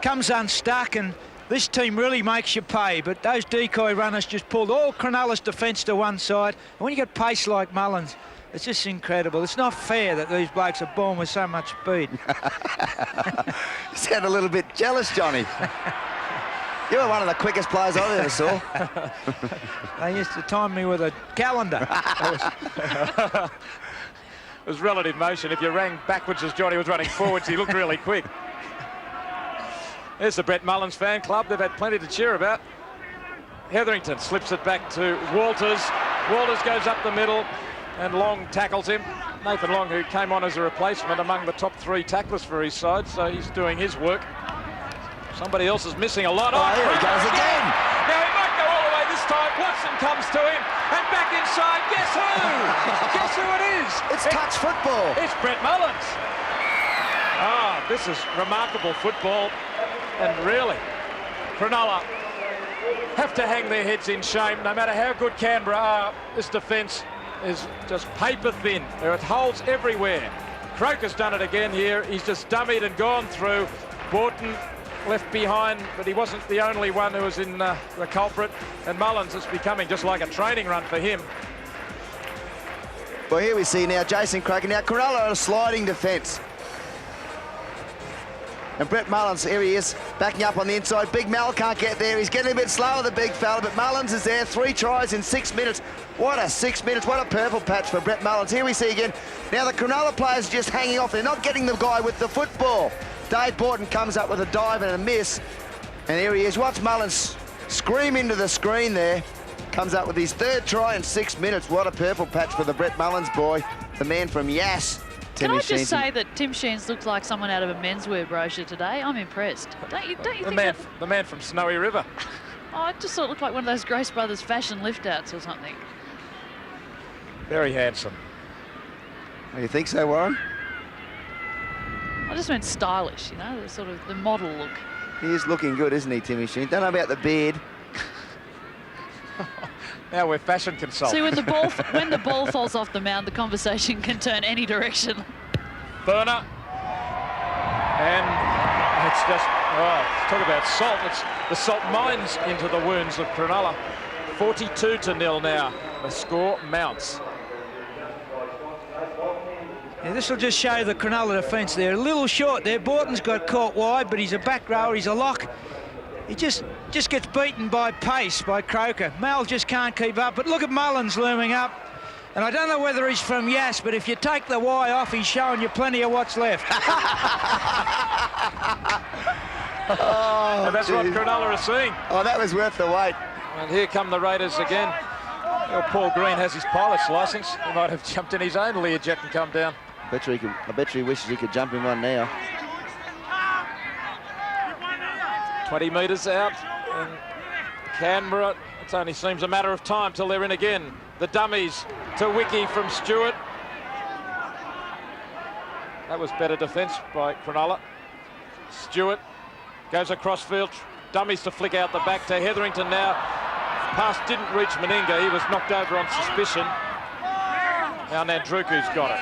comes unstuck, and this team really makes you pay. But those decoy runners just pulled all Cronulla's defence to one side. And when you get pace like Mullins, it's just incredible. It's not fair that these blokes are born with so much speed. You sound a little bit jealous, Johnny. You were one of the quickest players I ever saw. They used to time me with a calendar. It was relative motion. If you ran backwards as Johnny was running forwards, he looked really quick. There's the Brett Mullins fan club. They've had plenty to cheer about. Hetherington slips it back to Walters. Walters goes up the middle, and Long tackles him. Nathan Long, who came on as a replacement, among the top 3 tacklers for his side, so he's doing his work. Somebody else is missing a lot. Oh, here he goes again. Now he might go all the way this time. Watson comes to him, and back inside. Guess who? Guess who it is? It's touch football. It's Brett Mullins. Ah, this is remarkable football, and really, Cronulla have to hang their heads in shame. No matter how good Canberra are, this defence is just paper thin. There are holes everywhere. Croker's done it again here. He's just dummied and gone through. Borton left behind, but he wasn't the only one who was in the culprit. And Mullins is becoming just like a training run for him. Well, here we see now Jason Croker. Now Cronulla are a sliding defence. And Brett Mullins, here he is, backing up on the inside. Big Mal can't get there. He's getting a bit slower, the big fella, but Mullins is there. 3 tries in 6 minutes. What a 6 minutes. What a purple patch for Brett Mullins. Here we see again. Now the Cronulla players are just hanging off. They're not getting the guy with the football. Dave Borton comes up with a dive and a miss. And here he is. Watch Mullins scream into the screen there. Comes up with his 3rd try in 6 minutes. What a purple patch for the Brett Mullins boy. The man from Yass. Can I just say that Tim Sheens looked like someone out of a menswear brochure today? I'm impressed. Don't you think the man from Snowy River. Oh, I just thought it looked like one of those Grace Brothers fashion lift-outs or something. Very handsome. Oh, you think so, Warren? I just meant stylish, you know, the sort of the model look. He is looking good, isn't he, Timmy Sheen? Don't know about the beard. Now we're fashion consultants. See, when the ball falls off the mound, the conversation can turn any direction. Burner. And it's just, talk about salt. It's the salt mines into the wounds of Cronulla. 42-0 now. The score mounts. Yeah, this will just show the Cronulla defence. They're a little short there. Borton's got caught wide, but he's a back rower. He's a lock. He just gets beaten by pace by Croker. Mal just can't keep up. But look at Mullins looming up. And I don't know whether he's from Yass, but if you take the Y off, he's showing you plenty of what's left. And that's what Cronulla are seeing. Oh, that was worth the wait. And here come the Raiders again. Well, Paul Green has his pilot's licence. He might have jumped in his own Learjet and come down. I bet you he wishes he could jump in one now. 20 metres out, and Canberra, it only seems a matter of time till they're in again. The dummies to Wiki from Stewart. That was better defence by Cronulla. Stewart goes across field, dummies to flick out the back to Hetherington now. Pass didn't reach Meninga. He was knocked over on suspicion. Now Nandruku's got it.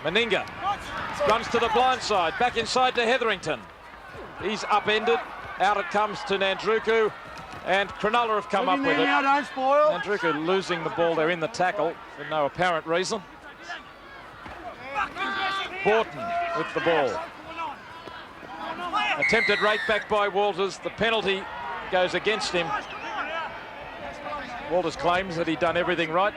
Meninga runs to the blind side, back inside to Hetherington. He's upended. Out it comes to Nandruku, and Cronulla have come up with it. Nandruku losing the ball there in the tackle for no apparent reason. Borton with the ball. Attempted right back by Walters. The penalty goes against him. Walters claims that he'd done everything right.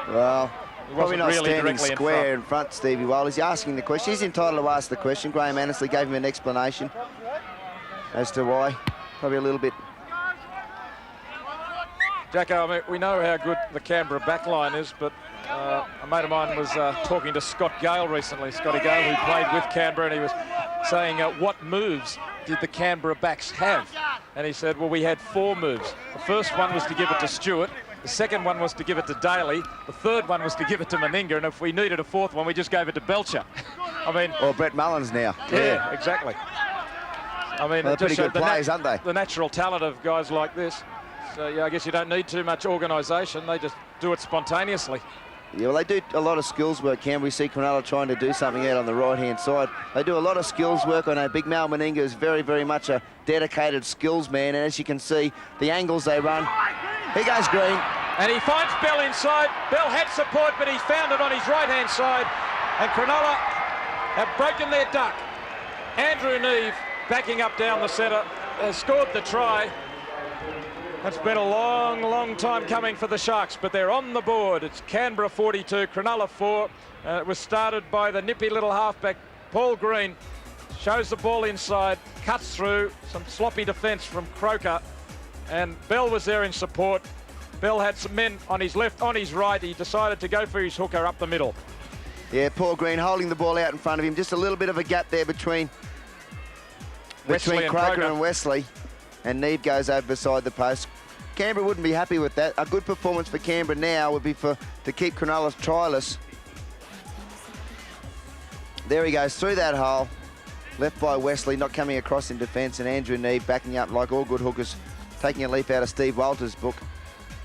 Well, probably not really standing square in front, Stevie Wild. He's asking the question. He's entitled to ask the question. Graham Annesley gave him an explanation as to why. Probably a little bit. Jacko, I mean, we know how good the Canberra backline is, but a mate of mine was talking to Scott Gale recently. Scotty Gale, who played with Canberra, and he was saying, what moves did the Canberra backs have? And he said, well, we had 4 moves. The first one was to give it to Stewart. The second one was to give it to Daly. The third one was to give it to Meninga. And if we needed a fourth one, we just gave it to Belcher. I mean... Or Brett Mullins now. Yeah, exactly. I mean, well, they're pretty good players, aren't they? The natural talent of guys like this. So, yeah, I guess you don't need too much organisation. They just do it spontaneously. Yeah, well, they do a lot of skills work, Cam. We see Cronulla trying to do something out on the right-hand side. They do a lot of skills work. I know Big Mal Meninga is very, very much a dedicated skills man. And as you can see, the angles they run. Here goes Green. And he finds Bell inside. Bell had support, but he's found it on his right-hand side. And Cronulla have broken their duck. Andrew Neve, backing up down the centre, has scored the try. It's been a long, long time coming for the Sharks, but they're on the board. It's Canberra 42, Cronulla 4. It was started by the nippy little halfback, Paul Green. Shows the ball inside, cuts through, some sloppy defence from Croker. And Bell was there in support. Bell had some men on his left, on his right. He decided to go for his hooker up the middle. Yeah, Paul Green holding the ball out in front of him. Just a little bit of a gap there between Croker and Wesley. And Neve goes over beside the post. Canberra wouldn't be happy with that. A good performance for Canberra now would be to keep Cronulla trialless. There he goes through that hole. Left by Wesley, not coming across in defence, and Andrew Neve backing up like all good hookers, taking a leaf out of Steve Walters' book.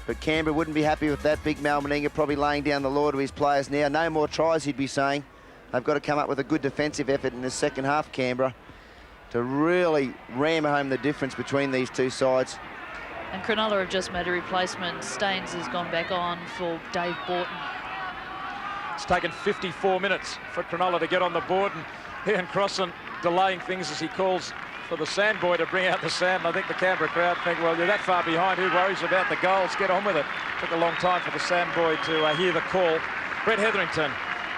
But Canberra wouldn't be happy with that. Big Mal Meninga probably laying down the law to his players now. No more tries, he'd be saying. They've got to come up with a good defensive effort in the second half, Canberra, to really ram home the difference between these two sides. And Cronulla have just made a replacement. Staines has gone back on for Dave Borton. It's taken 54 minutes for Cronulla to get on the board, and Ian Crossan delaying things, as he calls for the sand boy to bring out the sand. And I think the Canberra crowd think, well, you're that far behind, who worries about the goals? Get on with it. Took a long time for the sand boy to hear the call. Brett Hetherington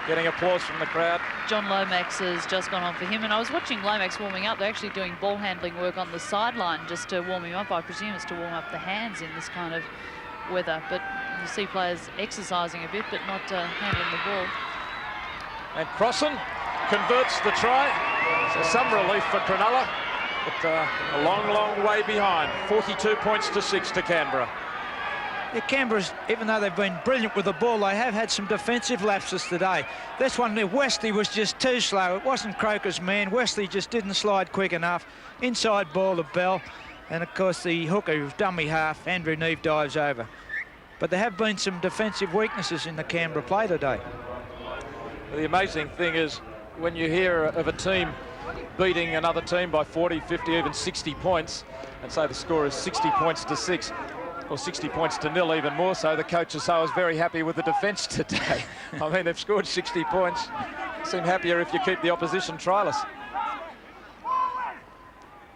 getting applause from the crowd. John Lomax has just gone on for him, and I was watching Lomax warming up. They're actually doing ball handling work on the sideline just to warm him up. I presume it's to warm up the hands in this kind of weather, but you see players exercising a bit but not handling the ball. And Crossan converts the try. So some relief for Cronulla, but a long, long way behind. 42 points to 6 to Canberra. Yeah, Canberra's, even though they've been brilliant with the ball, they have had some defensive lapses today. This one, Wesley was just too slow. It wasn't Croker's man. Wesley just didn't slide quick enough. Inside ball to Bell. And, of course, the hooker, dummy half, Andrew Neve dives over. But there have been some defensive weaknesses in the Canberra play today. The amazing thing is, when you hear of a team beating another team by 40, 50, even 60 points, and say the score is 60 points to 6, or 60 points to 0, even more so, the coaches I was very happy with the defence today. I mean, they've scored 60 points. Seem happier if you keep the opposition trialless.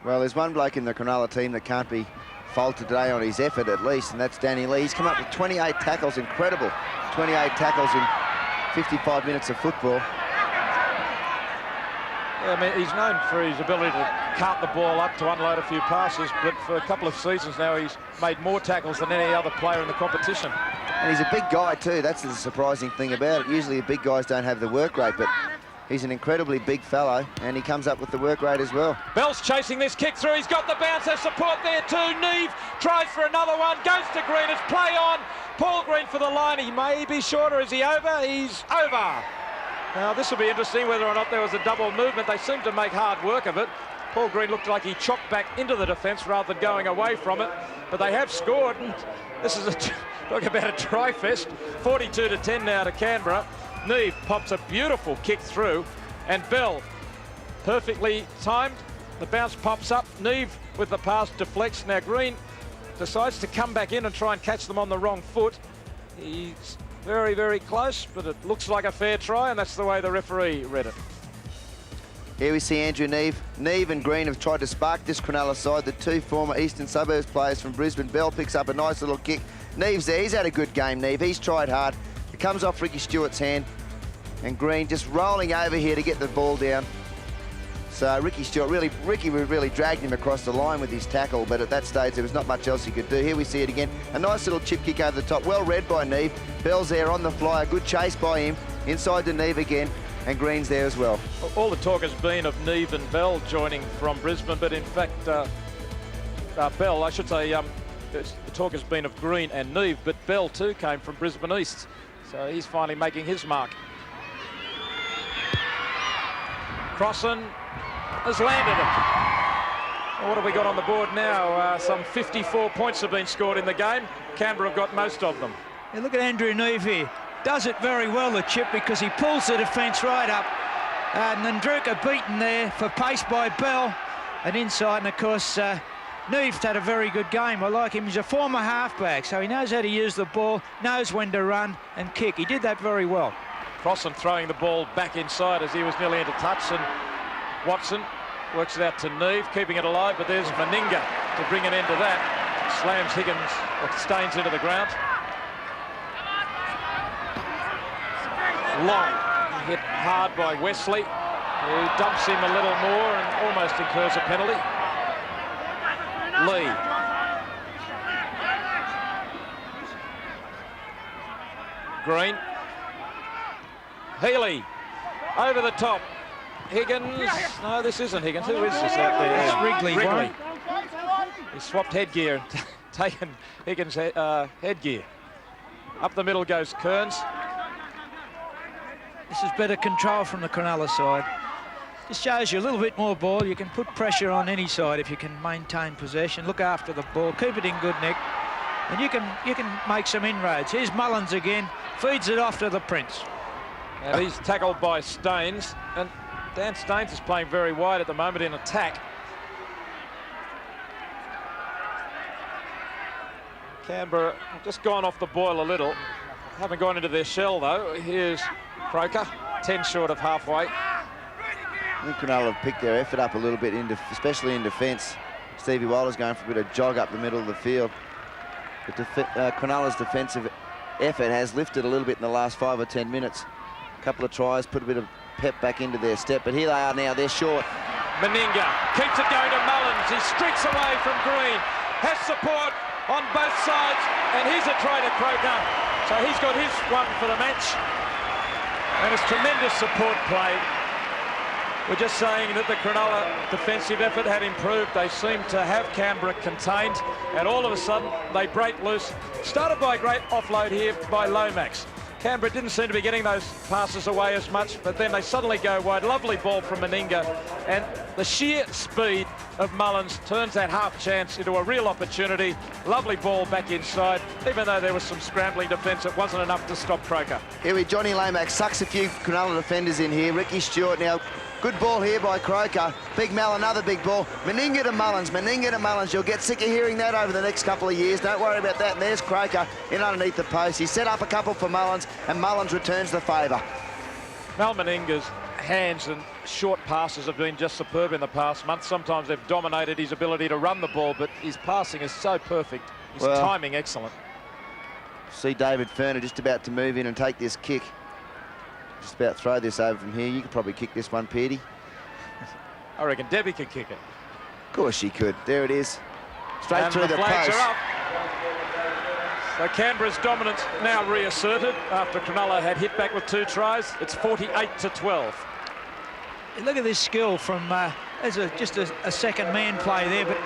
Well, there's one bloke in the Cronulla team that can't be faulted today on his effort, at least, and that's Danny Lee. He's come up with 28 tackles, incredible. 28 tackles in 55 minutes of football. Yeah, I mean, he's known for his ability to cart the ball up to unload a few passes, but for a couple of seasons now, he's made more tackles than any other player in the competition. And he's a big guy too. That's the surprising thing about it. Usually the big guys don't have the work rate, but He's an incredibly big fellow, and he comes up with the work rate as well. Bell's chasing this kick through. He's got the bounce. There's support there too. Neve tries for another one. Goes to Green. It's play on. Paul Green for the line. He may be shorter. Is he over? He's over. Now, this will be interesting whether or not there was a double movement. They seem to make hard work of it. Paul Green looked like he chopped back into the defence rather than going away from it. But they have scored. And this is talk about a try fest. 42-10 now to Canberra. Neve pops a beautiful kick through, and Bell perfectly timed. The bounce pops up. Neve with the pass deflects. Now Green decides to come back in and try and catch them on the wrong foot. He's very, very close, but it looks like a fair try, and that's the way the referee read it. Here we see Andrew Neve. Neve and Green have tried to spark this Cronulla side. The two former Eastern Suburbs players from Brisbane. Bell picks up a nice little kick. Neve's there. He's had a good game, Neve. He's tried hard. It comes off Ricky Stewart's hand. And Green just rolling over here to get the ball down. So Ricky really dragged him across the line with his tackle, but at that stage there was not much else he could do. Here we see it again. A nice little chip kick over the top. Well read by Neve. Bell's there on the fly. A good chase by him. Inside to Neve again. And Green's there as well. All the talk has been of Neve and Bell joining from Brisbane, but in fact, Bell, I should say, the talk has been of Green and Neve, but Bell too came from Brisbane East. So he's finally making his mark. Crossan has landed it. What have we got on the board now? Some 54 points have been scored in the game. Canberra have got most of them. Yeah, look at Andrew Neve here. Does it very well, the chip, because he pulls the defence right up. Nandruka beaten there for pace by Bell. And inside, and of course, Neve's had a very good game. I like him. He's a former halfback, so he knows how to use the ball, knows when to run and kick. He did that very well. Crossan throwing the ball back inside as he was nearly into touch, and Watson works it out to Neve, keeping it alive, but there's Meninga to bring an end to that. Slams Higgins, or Staines into the ground. Long hit hard by Wesley, who dumps him a little more and almost incurs a penalty. Lee. Green. Healy over the top. Higgins. No, this isn't Higgins. Who is this out there? It's Wrigley. He swapped headgear and taken Higgins' headgear. Up the middle goes Kearns. This is better control from the Cronulla side. This shows you a little bit more ball. You can put pressure on any side if you can maintain possession, look after the ball, keep it in good nick, and you can make some inroads. Here's Mullins again, feeds it off to the Prince. And he's tackled by Staines, and Dan Staines is playing very wide at the moment in attack. Canberra have just gone off the boil a little. Haven't gone into their shell though. Here's Croker, 10 short of halfway. I think Cronulla have picked their effort up a little bit, especially in defence. Stevie Wilder's going for a bit of jog up the middle of the field. But Cronulla's defensive effort has lifted a little bit in the last 5 or 10 minutes. A couple of tries, put a bit of pep back into their step, but here they are now, they're short. Meninga keeps it going to Mullins. He streaks away from Green, has support on both sides, and here's a try to Croker. So he's got his one for the match. And it's tremendous support play. We're just saying that the Cronulla defensive effort had improved. They seemed to have Canberra contained, and all of a sudden they break loose. Started by a great offload here by Lomax. Canberra didn't seem to be getting those passes away as much, but then they suddenly go wide. Lovely ball from Meninga, and the sheer speed of Mullins turns that half chance into a real opportunity. Lovely ball back inside. Even though there was some scrambling defence, it wasn't enough to stop Croker. Here Johnny Lomax sucks a few Cronulla defenders in here. Ricky Stewart now. Good ball here by Croker. Big Mal, another big ball. Meninga to Mullins, Meninga to Mullins. You'll get sick of hearing that over the next couple of years. Don't worry about that. And there's Croker in underneath the post. He set up a couple for Mullins, and Mullins returns the favour. Mal Meninga's hands and short passes have been just superb in the past month. Sometimes they've dominated his ability to run the ball, but his passing is so perfect. His timing excellent. See David Ferner just about to move in and take this kick. Just about throw this over from here. You could probably kick this one, Petey. I reckon Debbie could kick it. Of course she could. There it is. Straight and through the flags post. are up. So Canberra's dominance now reasserted after Cronulla had hit back with 2 tries. It's 48-12. look at this skill from, there's just a second man play there, but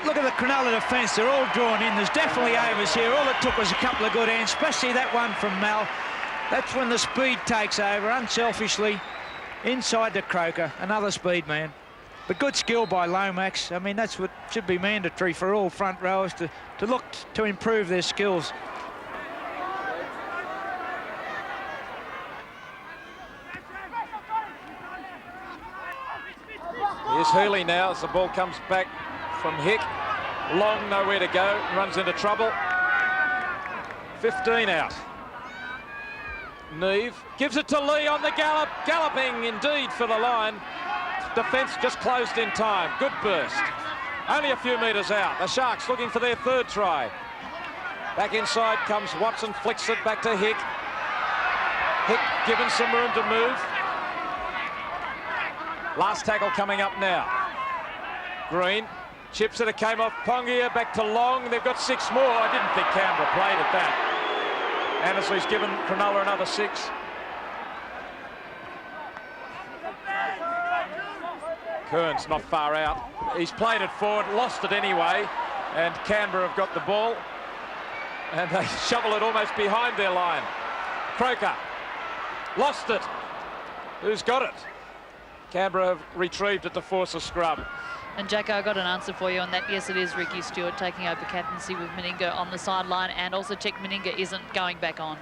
look at the Cronulla defence. They're all drawn in. There's definitely overs here. All it took was a couple of good hands, especially that one from Mal. That's when the speed takes over, unselfishly, inside the croaker, another speed man. But good skill by Lomax. I mean, that's what should be mandatory for all front rowers to look to improve their skills. Here's Healy now as the ball comes back from Hick. Long, nowhere to go, runs into trouble. 15 out. Neve gives it to Lee on the gallop, galloping indeed for the line. Defence just closed in time. Good burst. Only a few metres out. The Sharks looking for their third try. Back inside comes Watson, flicks it back to Hick. Hick given some room to move. Last tackle coming up now. Green chips it, it came off Pongia, back to Long. They've got 6 more. I didn't think Canberra played at that. Annesley's given Cronulla another 6. Kearns not far out. He's played it forward, lost it anyway, and Canberra have got the ball. And they shovel it almost behind their line. Croker lost it. Who's got it? Canberra have retrieved it to force a scrum. And Jacko, I got an answer for you on that. Yes, it is Ricky Stewart taking over captaincy with Meninga on the sideline, and also check Meninga isn't going back on.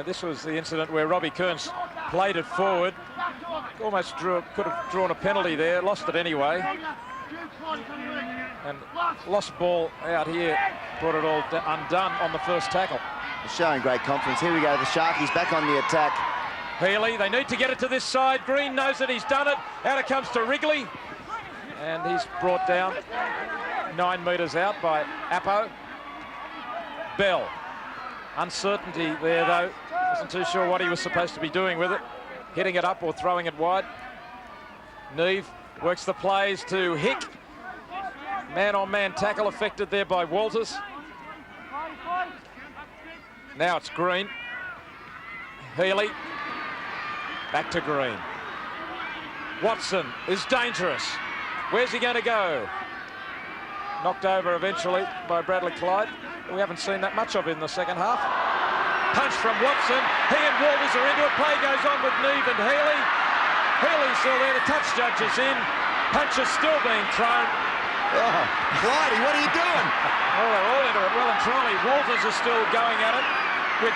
This was the incident where Robbie Kearns played it forward, almost could have drawn a penalty there, lost it anyway, and lost ball out here, brought it all undone on the first tackle. Showing great confidence. Here we go, the Sharkies back on the attack. Healy, they need to get it to this side. Green knows it, he's done it. Out it comes to Wrigley. And he's brought down 9 metres out by Appo. Bell. Uncertainty there, though. Wasn't too sure what he was supposed to be doing with it. Hitting it up or throwing it wide. Neve works the plays to Hick. Man-on-man tackle affected there by Walters. Now it's Green. Healy. Back to Green. Watson is dangerous. Where's he going to go? Knocked over eventually by Bradley Clyde. We haven't seen that much of it in the second half. Punch from Watson. He and Walters are into it. Play goes on with Neve and Healy. Healy's still there. The touch judge is in. Punch is still being thrown. Oh, Clyde, what are you doing? Oh, they're all into it. Well and truly, Walters is still going at it with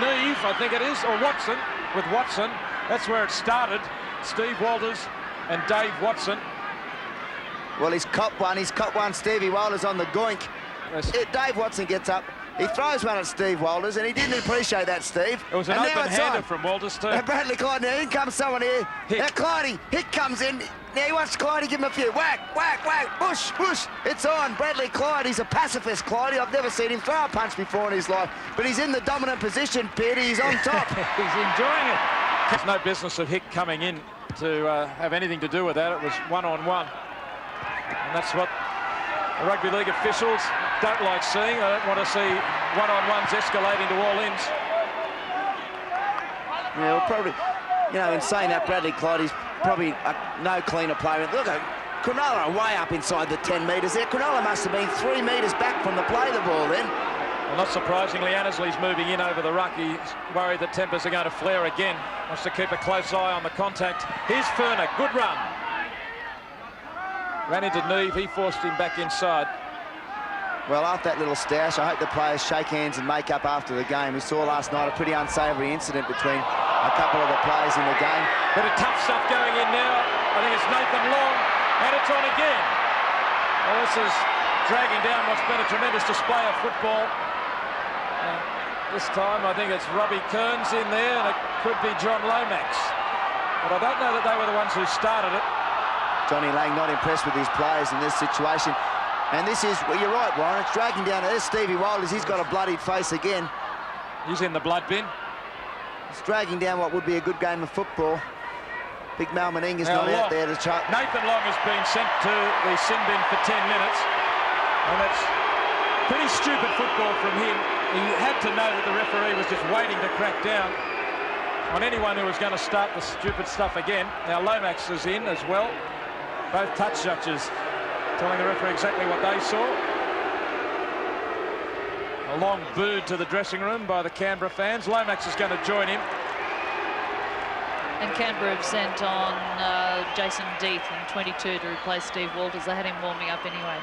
Neve, I think it is, or Watson. With Watson, that's where it started. Steve Walters and Dave Watson. Well, he's copped one. Stevie Walters on the goink. Yes. Dave Watson gets up. He throws one at Steve Walters, and he didn't appreciate that, Steve. It was an open-hander from Walters too. And Bradley Clyde, now in comes someone here. Hick. Now Clyde, Hick comes in. Now he wants Clyde to give him a few. Whack, whack, whack, bush, bush. It's on. Bradley Clyde, he's a pacifist, Clyde. I've never seen him throw a punch before in his life. But he's in the dominant position, Petey. He's on top. He's enjoying it. There's no business of Hick coming in to have anything to do with that. It was one-on-one. And that's what the rugby league officials don't like seeing. They don't want to see one-on-ones escalating to all ends. Yeah, well, probably, you know, in saying that, Bradley Clyde, he's probably no cleaner player. Look, Cronulla are way up inside the 10 metres there. Cronulla must have been 3 metres back from the play the ball then. Well, not surprisingly, Annesley's moving in over the ruck. He's worried that tempers are going to flare again. Wants to keep a close eye on the contact. Here's Ferner, good run. Ran into Neve, he forced him back inside. Well, after that little stoush, I hope the players shake hands and make up after the game. We saw last night a pretty unsavoury incident between a couple of the players in the game. Bit of tough stuff going in now. I think it's Nathan Long, and it's on again. Well, this is dragging down what's been a tremendous display of football. This time, I think it's Robbie Kearns in there, and it could be John Lomax. But I don't know that they were the ones who started it. Johnny Lang not impressed with his players in this situation. And this is, well, you're right, Warren, it's dragging down. There's Stevie Walters, he's got a bloodied face again. He's in the blood bin. It's dragging down what would be a good game of football. Big Mal Meninga's not out there to try. Nathan Long has been sent to the sin bin for 10 minutes. And that's pretty stupid football from him. He had to know that the referee was just waiting to crack down. on anyone who was going to start the stupid stuff again. Now Lomax is in as well. Both touch judges telling the referee exactly what they saw. A long boo to the dressing room by the Canberra fans. Lomax is going to join him. And Canberra have sent on Jason Deeth in 22 to replace Steve Walters. They had him warming up anyway.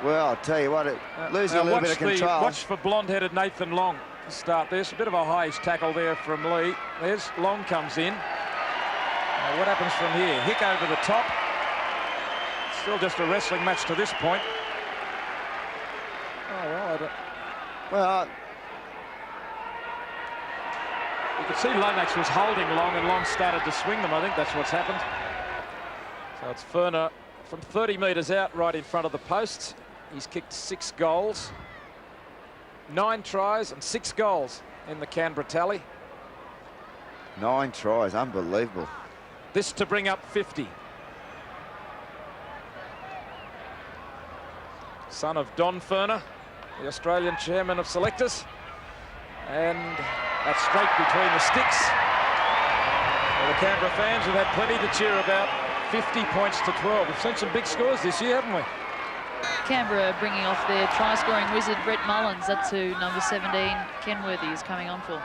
Well, I'll tell you what, it losing a little bit of control. Watch for blonde-headed Nathan Long to start this. A bit of a high tackle there from Lee. There's Long comes in. Now what happens from here? Hick over the top. Still just a wrestling match to this point. Oh, well, I don't... Well, you could see Lomax was holding Long and Long started to swing them. I think that's what's happened. So it's Ferner from 30 metres out right in front of the posts. He's kicked 6 goals. 9 tries and 6 goals in the Canberra tally. 9 tries, unbelievable. This to bring up 50. Son of Don Ferner, the Australian chairman of selectors. And that's straight between the sticks. Well, the Canberra fans have had plenty to cheer about. 50 points to 12. We've seen some big scores this year, haven't we? Canberra bringing off their try-scoring wizard, Brett Mullins. That's who number 17, Kenworthy, is coming on for.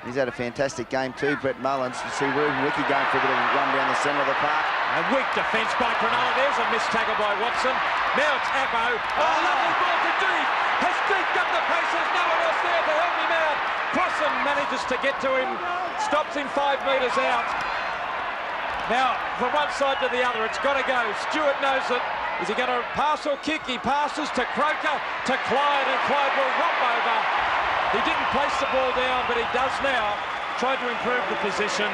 He's had a fantastic game too, Brett Mullins. You see Ruben Wiki going for a bit of a run down the centre of the park. A weak defence by Cronulla. There's a missed tackle by Watson. Now it's Appo. Oh, lovely ball to Deeth. Has Deeth got the pace? There's no one else there to help him out. Crossan manages to get to him. Stops him 5 metres out. Now, from one side to the other, it's got to go. Stewart knows it. Is he going to pass or kick? He passes to Croker, to Clyde, and Clyde will romp over. He didn't place the ball down, but he does now. Tried to improve the position.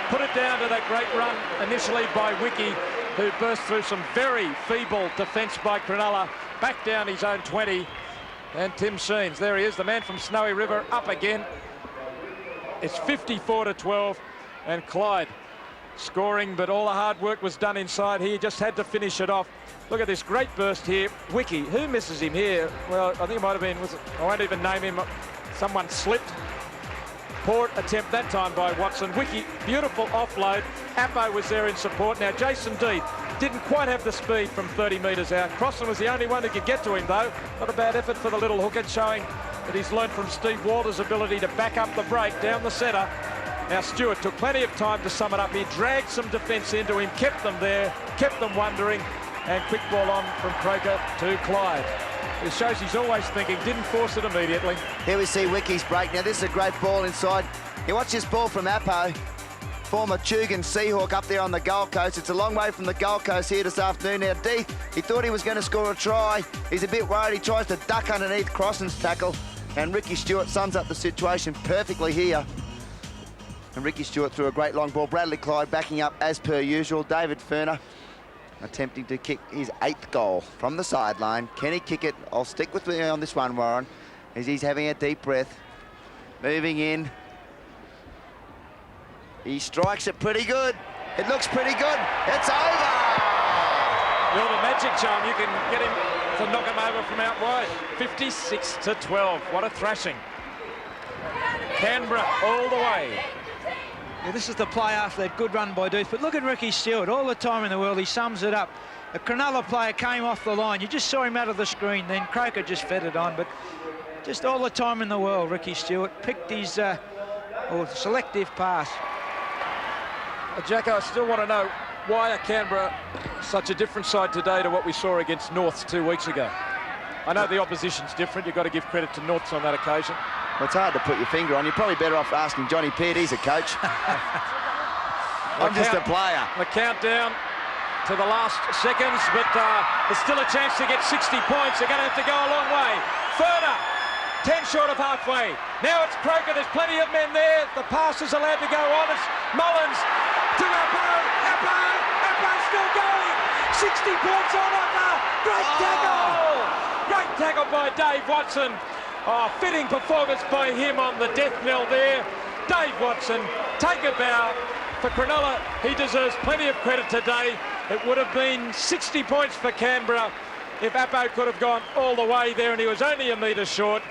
Put it down to that great run initially by Wiki, who burst through some very feeble defence by Cronulla. Back down his own 20. And Tim Sheens, there he is, the man from Snowy River, up again. It's 54 to 12, and Clyde scoring, but all the hard work was done inside. He just had to finish it off. Look at this great burst here. Wiki, who misses him here? Well, I think it might have been, I won't even name him. Someone slipped. Poor attempt that time by Watson. Wiki, beautiful offload. Appo was there in support. Now, Jason Deeth didn't quite have the speed from 30 metres out. Crossan was the only one who could get to him, though. Not a bad effort for the little hooker, showing that he's learned from Steve Walters' ability to back up the break down the centre. Now, Stewart took plenty of time to sum it up. He dragged some defence into him, kept them there, kept them wondering, and quick ball on from Croker to Clyde. It shows he's always thinking, didn't force it immediately. Here we see Wiki's break. Now, this is a great ball inside. You watch this ball from Appo, former Tugan Seahawk up there on the Gold Coast. It's a long way from the Gold Coast here this afternoon. Now, Deeth, he thought he was going to score a try. He's a bit worried. He tries to duck underneath Crossan's tackle, and Ricky Stewart sums up the situation perfectly here. And Ricky Stewart threw a great long ball. Bradley Clyde backing up as per usual. David Ferner attempting to kick his 8th goal from the sideline. Can he kick it? I'll stick with me on this one, Warren, as he's having a deep breath. Moving in. He strikes it pretty good. It looks pretty good. It's over! You're the magic charm. You can get him to knock him over from out wide. 56 to 12. What a thrashing. Canberra all the way. Yeah, this is the play after that good run by Deeth. But look at Ricky Stewart. All the time in the world, he sums it up. A Cronulla player came off the line. You just saw him out of the screen. Then Croker just fed it on. But just all the time in the world, Ricky Stewart picked his selective pass. Jacko, I still want to know, why are Canberra such a different side today to what we saw against Norths 2 weeks ago? I know the opposition's different. You've got to give credit to Norths on that occasion. Well, it's hard to put your finger on. You're probably better off asking Johnny Peart. He's a coach. I'm just a player. The countdown to the last seconds, but there's still a chance to get 60 points. They're going to have to go a long way. Ferner, 10 short of halfway. Now it's Croker. There's plenty of men there. The pass is allowed to go on. It's Mullins to Appo. Appo's still going. 60 points on offer. Great tackle. Great tackle by Dave Watson. Oh, fitting performance by him on the death knell there. Dave Watson, take a bow. For Cronulla, he deserves plenty of credit today. It would have been 60 points for Canberra if Appo could have gone all the way there, and he was only a metre short.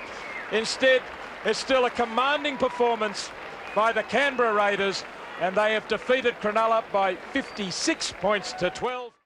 Instead, It's still a commanding performance by the Canberra Raiders, and they have defeated Cronulla by 56 points to 12.